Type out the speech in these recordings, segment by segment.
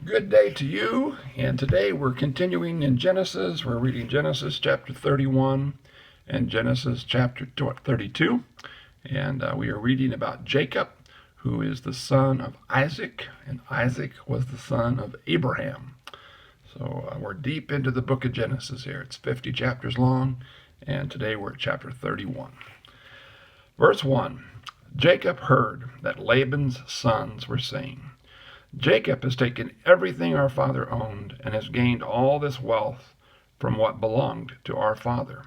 Good day to you. And today we're continuing in Genesis. We're reading Genesis chapter 31 and Genesis chapter 32. And we are reading about Jacob, who is the son of Isaac, and Isaac was the son of Abraham. So we're deep into the book of Genesis here. It's 50 chapters long, and today we're at chapter 31. Verse 1, Jacob heard that Laban's sons were saying, Jacob has taken everything our father owned and has gained all this wealth from what belonged to our father.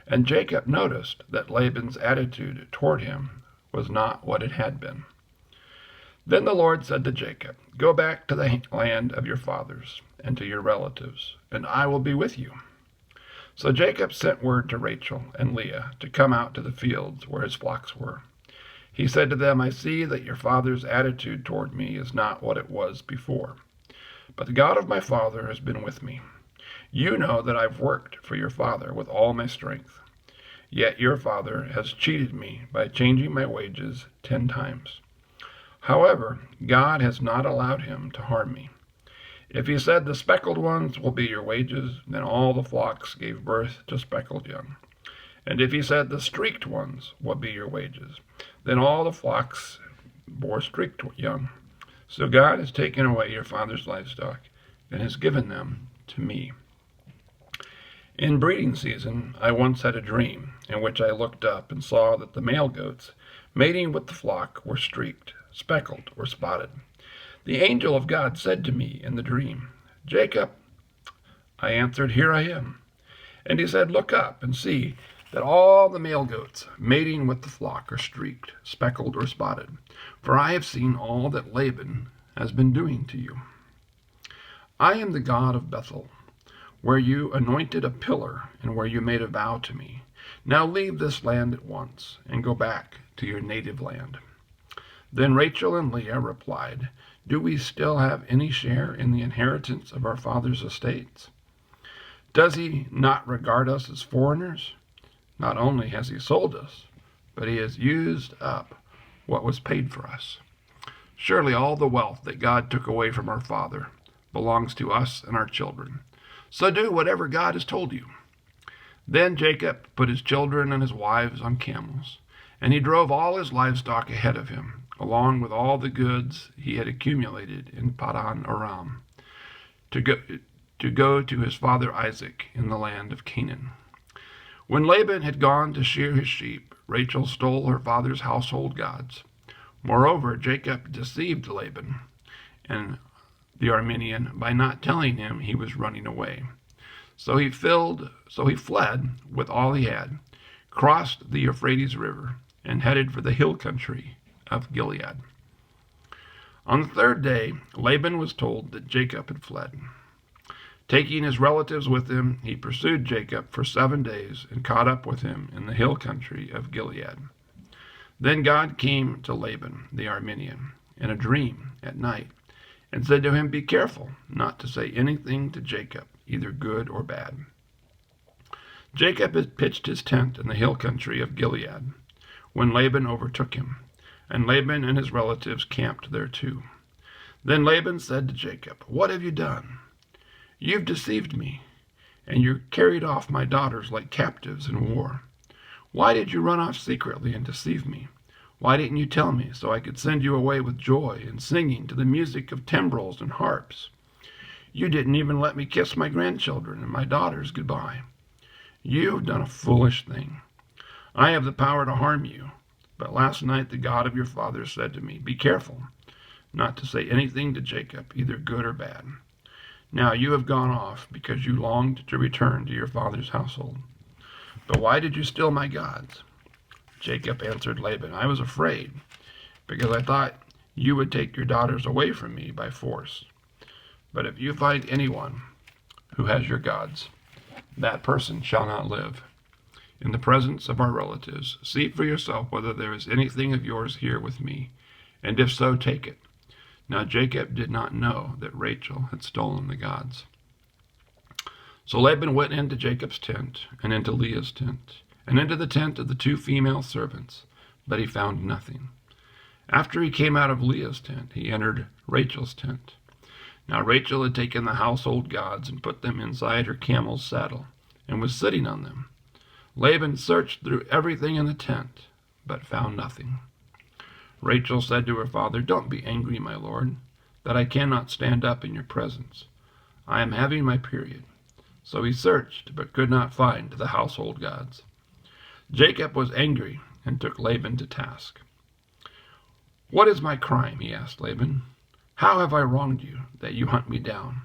And Jacob noticed that Laban's attitude toward him was not what it had been. Then the Lord said to Jacob, Go back to the land of your fathers and to your relatives, and I will be with you. So Jacob sent word to Rachel and Leah to come out to the fields where his flocks were. He said to them, I see that your father's attitude toward me is not what it was before. But the God of my father has been with me. You know that I've worked for your father with all my strength. Yet your father has cheated me by changing my wages 10 times. However, God has not allowed him to harm me. If he said the speckled ones will be your wages, then all the flocks gave birth to speckled young. And if he said the streaked ones will be your wages, then all the flocks bore streaked young. So God has taken away your father's livestock and has given them to me. In breeding season, I once had a dream in which I looked up and saw that the male goats mating with the flock were streaked, speckled, or spotted. The angel of God said to me in the dream, Jacob. I answered, Here I am. And he said, Look up and see that all the male goats mating with the flock are streaked, speckled, or spotted. For I have seen all that Laban has been doing to you. I am the God of Bethel, where you anointed a pillar and where you made a vow to me. Now leave this land at once and go back to your native land. Then Rachel and Leah replied, Do we still have any share in the inheritance of our father's estates? Does he not regard us as foreigners? Not only has he sold us, but he has used up what was paid for us. Surely all the wealth that God took away from our father belongs to us and our children. So do whatever God has told you. Then Jacob put his children and his wives on camels, and he drove all his livestock ahead of him, along with all the goods he had accumulated in Padan Aram, to go to his father Isaac in the land of Canaan. When Laban had gone to shear his sheep, Rachel stole her father's household gods. Moreover, Jacob deceived Laban and the Aramean by not telling him he was running away. So he fled with all he had, crossed the Euphrates River, and headed for the hill country of Gilead. On the third day, Laban was told that Jacob had fled. Taking his relatives with him, he pursued Jacob for 7 days and caught up with him in the hill country of Gilead. Then God came to Laban the Aramean in a dream at night and said to him, Be careful not to say anything to Jacob, either good or bad. Jacob had pitched his tent in the hill country of Gilead when Laban overtook him, and Laban and his relatives camped there too. Then Laban said to Jacob, What have you done? You've deceived me, and you carried off my daughters like captives in war. Why did you run off secretly and deceive me? Why didn't you tell me so I could send you away with joy and singing to the music of timbrels and harps? You didn't even let me kiss my grandchildren and my daughters goodbye. You have done a foolish thing. I have the power to harm you, but last night the God of your father said to me, Be careful not to say anything to Jacob, either good or bad. Now you have gone off because you longed to return to your father's household. But why did you steal my gods? Jacob answered Laban, I was afraid, because I thought you would take your daughters away from me by force. But if you find anyone who has your gods, that person shall not live. In the presence of our relatives, see for yourself whether there is anything of yours here with me, and if so, take it. Now Jacob did not know that Rachel had stolen the gods. So Laban went into Jacob's tent, and into Leah's tent, and into the tent of the 2 female servants, but he found nothing. After he came out of Leah's tent, he entered Rachel's tent. Now Rachel had taken the household gods and put them inside her camel's saddle, and was sitting on them. Laban searched through everything in the tent, but found nothing. Rachel said to her father, "Don't be angry, my lord, that I cannot stand up in your presence. I am having my period." So he searched, but could not find the household gods. Jacob was angry and took Laban to task. "What is my crime?" he asked Laban. "How have I wronged you, that you hunt me down?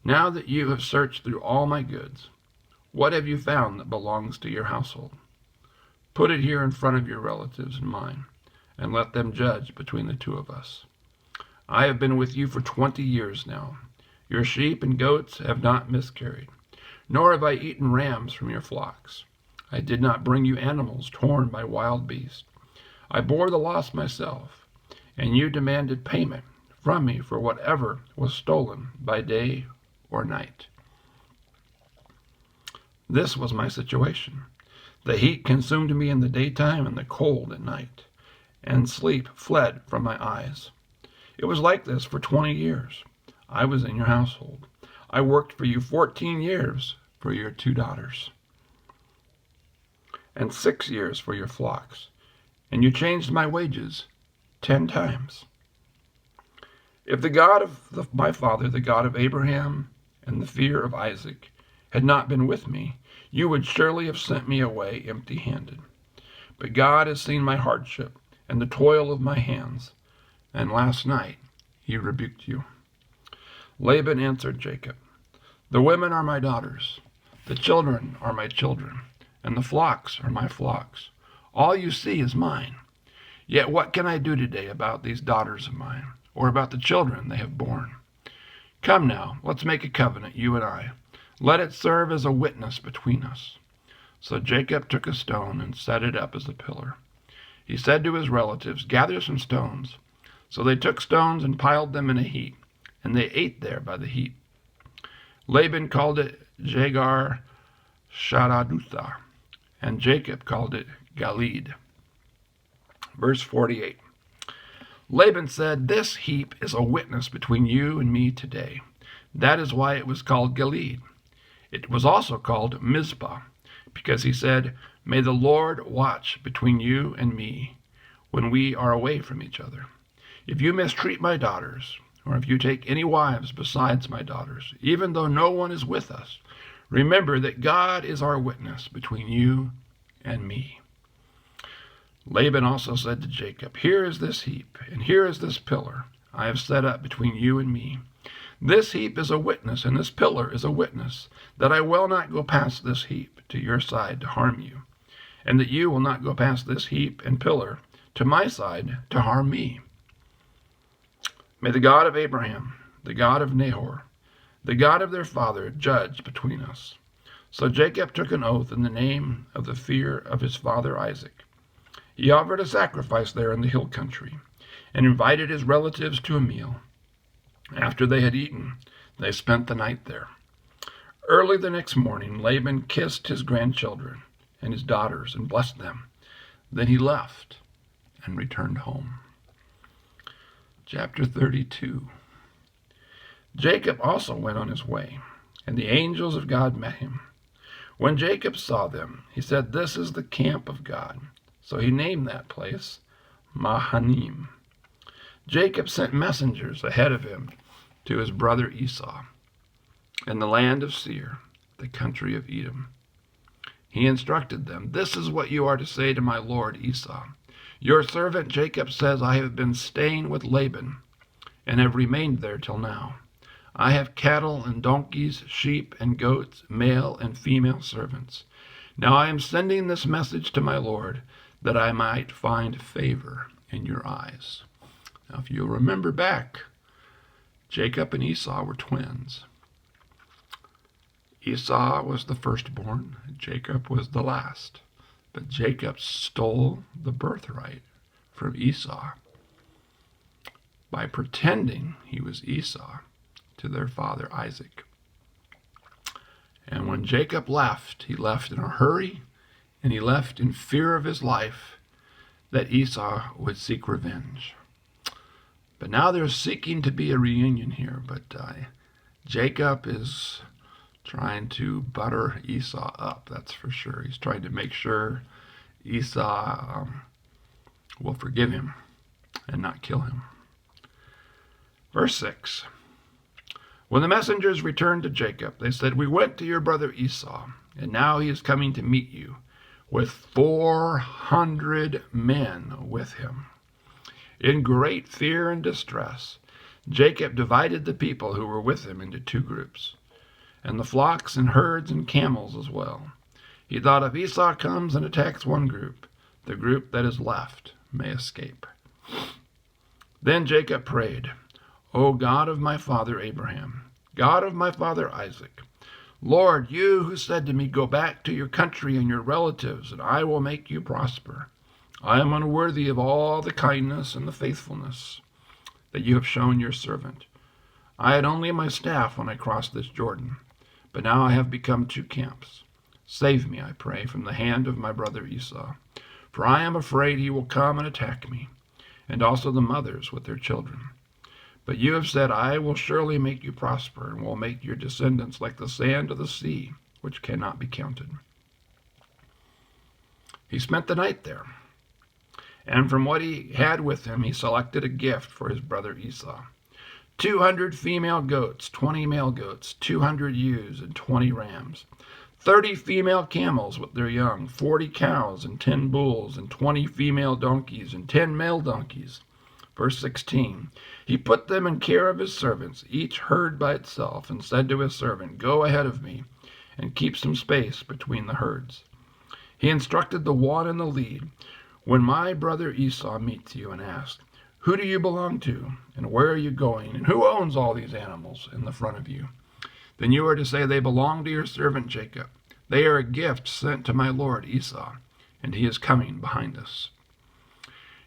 Now that you have searched through all my goods, what have you found that belongs to your household? Put it here in front of your relatives and mine, and let them judge between the two of us. I have been with you for 20 years now. Your sheep and goats have not miscarried, nor have I eaten rams from your flocks. I did not bring you animals torn by wild beasts. I bore the loss myself, and you demanded payment from me for whatever was stolen by day or night." This was my situation. The heat consumed me in the daytime and the cold at night, and sleep fled from my eyes. It was like this for 20 years. I was in your household. I worked for you 14 years for your 2 daughters, and 6 years for your flocks, and you changed my wages 10 times. If the God of my father, the God of Abraham and the fear of Isaac, had not been with me, you would surely have sent me away empty-handed. But God has seen my hardship and the toil of my hands, and last night he rebuked you." Laban answered Jacob, "The women are my daughters, the children are my children, and the flocks are my flocks. All you see is mine. Yet what can I do today about these daughters of mine, or about the children they have borne? Come now, let's make a covenant, you and I. Let it serve as a witness between us." So Jacob took a stone and set it up as a pillar. He said to his relatives, "Gather some stones." So they took stones and piled them in a heap, and they ate there by the heap. Laban called it Jegar Shadaduthah, and Jacob called it Galeed. Verse 48. Laban said, "This heap is a witness between you and me today." That is why it was called Galeed. It was also called Mizpah, because he said, "May the Lord watch between you and me when we are away from each other. If you mistreat my daughters, or if you take any wives besides my daughters, even though no one is with us, remember that God is our witness between you and me." Laban also said to Jacob, "Here is this heap, and here is this pillar I have set up between you and me. This heap is a witness, and this pillar is a witness, that I will not go past this heap to your side to harm you, and that you will not go past this heap and pillar to my side to harm me. May the God of Abraham, the God of Nahor, the God of their father, judge between us." So Jacob took an oath in the name of the fear of his father Isaac. He offered a sacrifice there in the hill country, and invited his relatives to a meal. After they had eaten, they spent the night there. Early the next morning, Laban kissed his grandchildren and his daughters and blessed them. Then he left and returned home. Chapter 32. Jacob also went on his way, and the angels of God met him. When Jacob saw them, he said, "This is the camp of God." So he named that place Mahanaim. Jacob sent messengers ahead of him to his brother Esau in the land of Seir, the country of Edom. He instructed them, "This is what you are to say to my lord Esau. Your servant Jacob says, I have been staying with Laban and have remained there till now. I have cattle and donkeys, sheep and goats, male and female servants. Now I am sending this message to my lord, that I might find favor in your eyes." Now, if you'll remember back, Jacob and Esau were twins. Esau was the firstborn, Jacob was the last. But Jacob stole the birthright from Esau by pretending he was Esau to their father Isaac. And when Jacob left, he left in a hurry, and he left in fear of his life that Esau would seek revenge. But now there's seeking to be a reunion here. But Jacob is trying to butter Esau up, that's for sure. He's trying to make sure Esau will forgive him and not kill him. Verse 6. When the messengers returned to Jacob, they said, "We went to your brother Esau, and now he is coming to meet you, with 400 men with him." In great fear and distress, Jacob divided the people who were with him into 2 groups, and the flocks and herds and camels as well. He thought, if Esau comes and attacks one group, the group that is left may escape. Then Jacob prayed, "O God of my father Abraham, God of my father Isaac, Lord, you who said to me, 'Go back to your country and your relatives, and I will make you prosper.' I am unworthy of all the kindness and the faithfulness that you have shown your servant. I had only my staff when I crossed this Jordan, but now I have become 2 camps. Save me, I pray, from the hand of my brother Esau, for I am afraid he will come and attack me, and also the mothers with their children. But you have said, I will surely make you prosper, and will make your descendants like the sand of the sea, which cannot be counted." He spent the night there, and from what he had with him, he selected a gift for his brother Esau: 200 female goats, 20 male goats, 200 ewes, and 20 rams, 30 female camels with their young, 40 cows, and 10 bulls, and 20 female donkeys, and 10 male donkeys. Verse 16, he put them in care of his servants, each herd by itself, and said to his servant, "Go ahead of me, and keep some space between the herds." He instructed the one in the lead, "When my brother Esau meets you and asks, 'Who do you belong to, and where are you going, and who owns all these animals in the front of you?' then you are to say, 'They belong to your servant Jacob. They are a gift sent to my lord Esau, and he is coming behind us.'"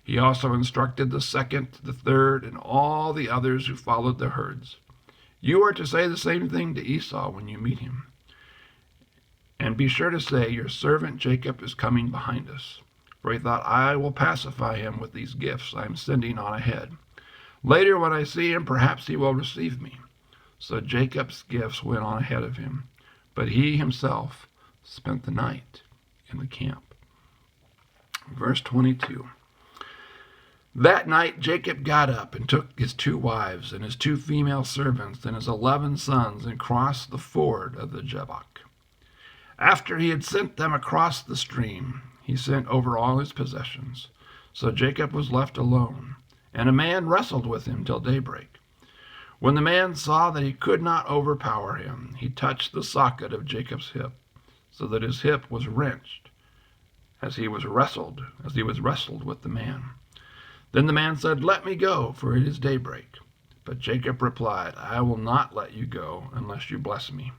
He also instructed the second, the third, and all the others who followed the herds. "You are to say the same thing to Esau when you meet him. And be sure to say, 'Your servant Jacob is coming behind us.' For he thought, I will pacify him with these gifts I am sending on ahead. Later, when I see him, perhaps he will receive me." So Jacob's gifts went on ahead of him, but he himself spent the night in the camp. Verse 22. That night Jacob got up and took his 2 wives and his 2 female servants and his 11 sons and crossed the ford of the Jabbok. After he had sent them across the stream, he sent over all his possessions. So Jacob was left alone, and a man wrestled with him till daybreak. When the man saw that he could not overpower him, he touched the socket of Jacob's hip, so that his hip was wrenched as he was wrestled with the man. Then the man said, "Let me go, for it is daybreak." But Jacob replied, "I will not let you go unless you bless me."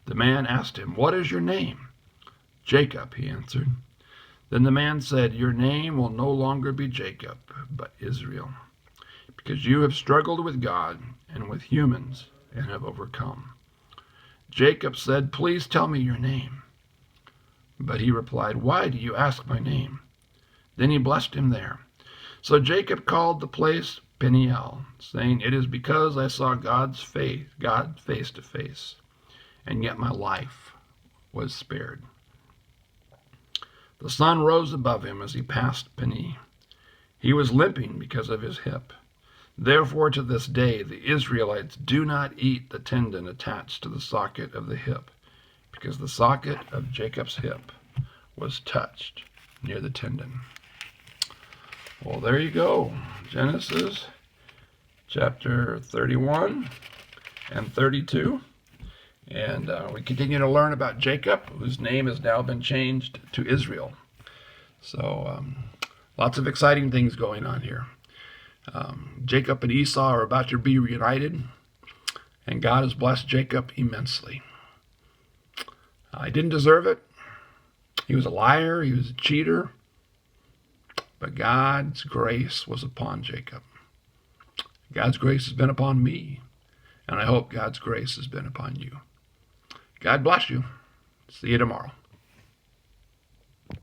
The man asked him, "What is your name?" "Jacob," he answered. Then the man said, "Your name will no longer be Jacob, but Israel, because you have struggled with God and with humans and have overcome." Jacob said, "Please tell me your name." But he replied, "Why do you ask my name?" Then he blessed him there. So Jacob called the place Peniel, saying, "It is because I saw God face to face, and yet my life was spared." The sun rose above him as he passed Peni. He was limping because of his hip. Therefore to this day the Israelites do not eat the tendon attached to the socket of the hip, because the socket of Jacob's hip was touched near the tendon. Well, there you go. Genesis chapter 31 and 32. And we continue to learn about Jacob, whose name has now been changed to Israel. So lots of exciting things going on here. Jacob and Esau are about to be reunited, and God has blessed Jacob immensely. He didn't deserve it. He was a liar. He was a cheater. But God's grace was upon Jacob. God's grace has been upon me, and I hope God's grace has been upon you. God bless you. See you tomorrow.